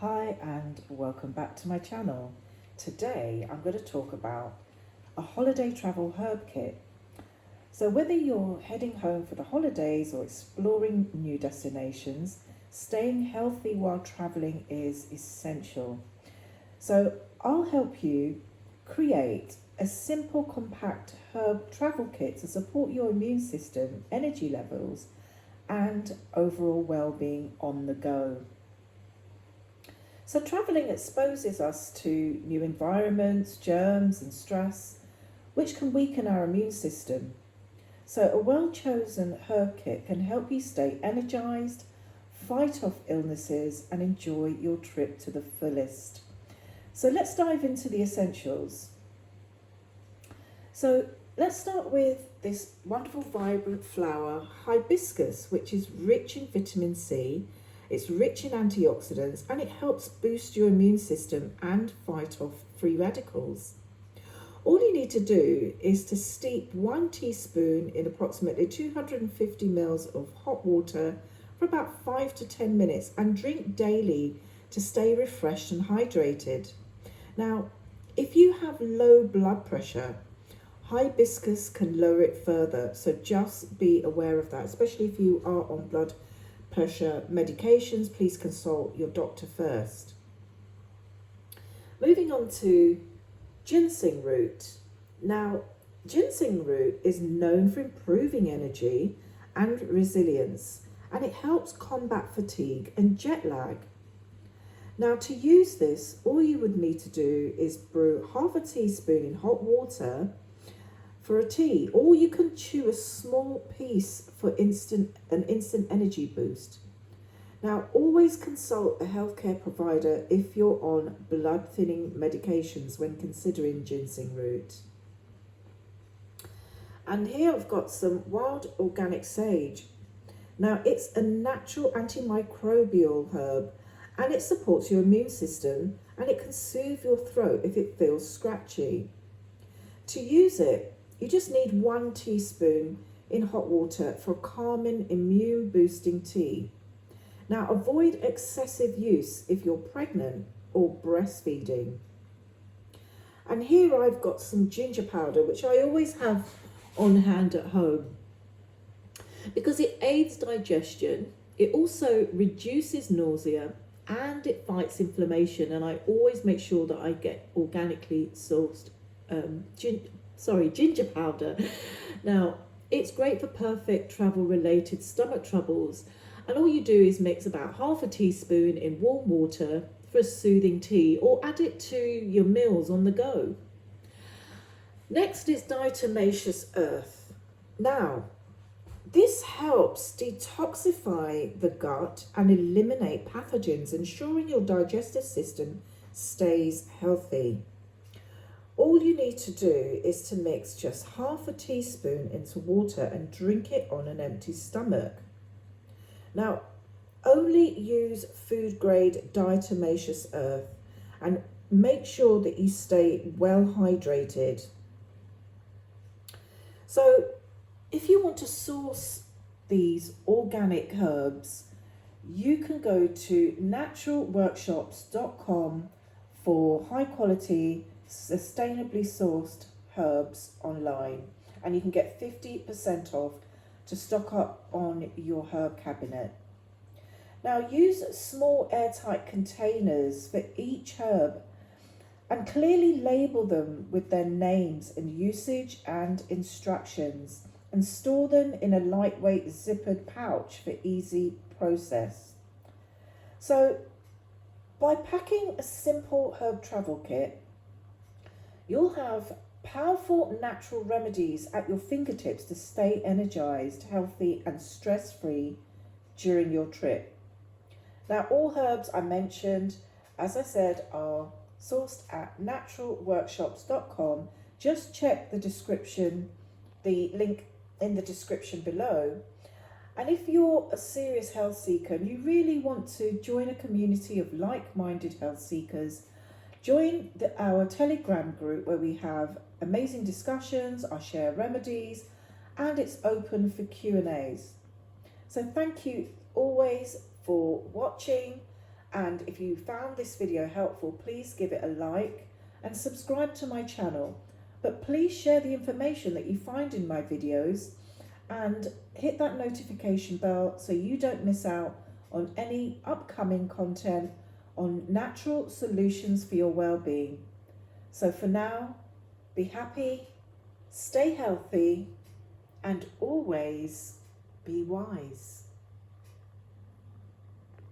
Hi and welcome back to my channel. Today I'm going to talk about a holiday travel herb kit. So whether you're heading home for the holidays or exploring new destinations, staying healthy while traveling is essential. So I'll help you create a simple compact herb travel kit to support your immune system, energy levels and overall well-being on the go. So travelling exposes us to new environments, germs and stress, which can weaken our immune system. So a well-chosen herb kit can help you stay energised, fight off illnesses and enjoy your trip to the fullest. So let's dive into the essentials. So let's start with this wonderful vibrant flower, hibiscus, which is rich in vitamin C. It's rich in antioxidants and it helps boost your immune system and fight off free radicals. All you need to do is to steep 1 teaspoon in approximately 250 ml of hot water for about 5 to 10 minutes and drink daily to stay refreshed and hydrated. Now, if you have low blood pressure, hibiscus can lower it further, so just be aware of that, especially if you are on blood pressure medications. Please consult your doctor first. Moving on to ginseng root. Now, ginseng root is known for improving energy and resilience, and it helps combat fatigue and jet lag. Now, to use this, all you would need to do is brew half a teaspoon in hot water for a tea, or you can chew a small piece for an instant energy boost. Now, always consult a healthcare provider if you're on blood thinning medications when considering ginseng root. And here I've got some wild organic sage. Now, it's a natural antimicrobial herb and it supports your immune system and it can soothe your throat if it feels scratchy. To use it, you just need 1 teaspoon in hot water for a calming, immune boosting tea. Now, avoid excessive use if you're pregnant or breastfeeding. And here I've got some ginger powder, which I always have on hand at home because it aids digestion. It also reduces nausea and it fights inflammation. And I always make sure that I get organically sourced ginger powder. Now, it's great for perfect travel-related stomach troubles. And all you do is mix about half a teaspoon in warm water for a soothing tea or add it to your meals on the go. Next is diatomaceous earth. Now, this helps detoxify the gut and eliminate pathogens, ensuring your digestive system stays healthy. All you need to do is to mix just half a teaspoon into water and drink it on an empty stomach. Now, only use food grade diatomaceous earth and make sure that you stay well hydrated. So, if you want to source these organic herbs, you can go to naturalworkshops.com for high quality, sustainably sourced herbs online, and you can get 50% off to stock up on your herb cabinet. Now, use small airtight containers for each herb and clearly label them with their names and usage and instructions, and store them in a lightweight zippered pouch for easy process. So by packing a simple herb travel kit, you'll have powerful natural remedies at your fingertips to stay energized, healthy and stress-free during your trip. Now, all herbs I mentioned, as I said, are sourced at naturalworkshops.com. Just check the description, the link in the description below. And if you're a serious health seeker and you really want to join a community of like-minded health seekers, join our Telegram group where we have amazing discussions, I share remedies, and it's open for Q&As. So thank you always for watching, And if you found this video helpful, please give it a like and subscribe to my channel. But please share the information that you find in my videos and hit that notification bell so you don't miss out on any upcoming content on natural solutions for your well-being. So for now, be happy, stay healthy, and always be wise.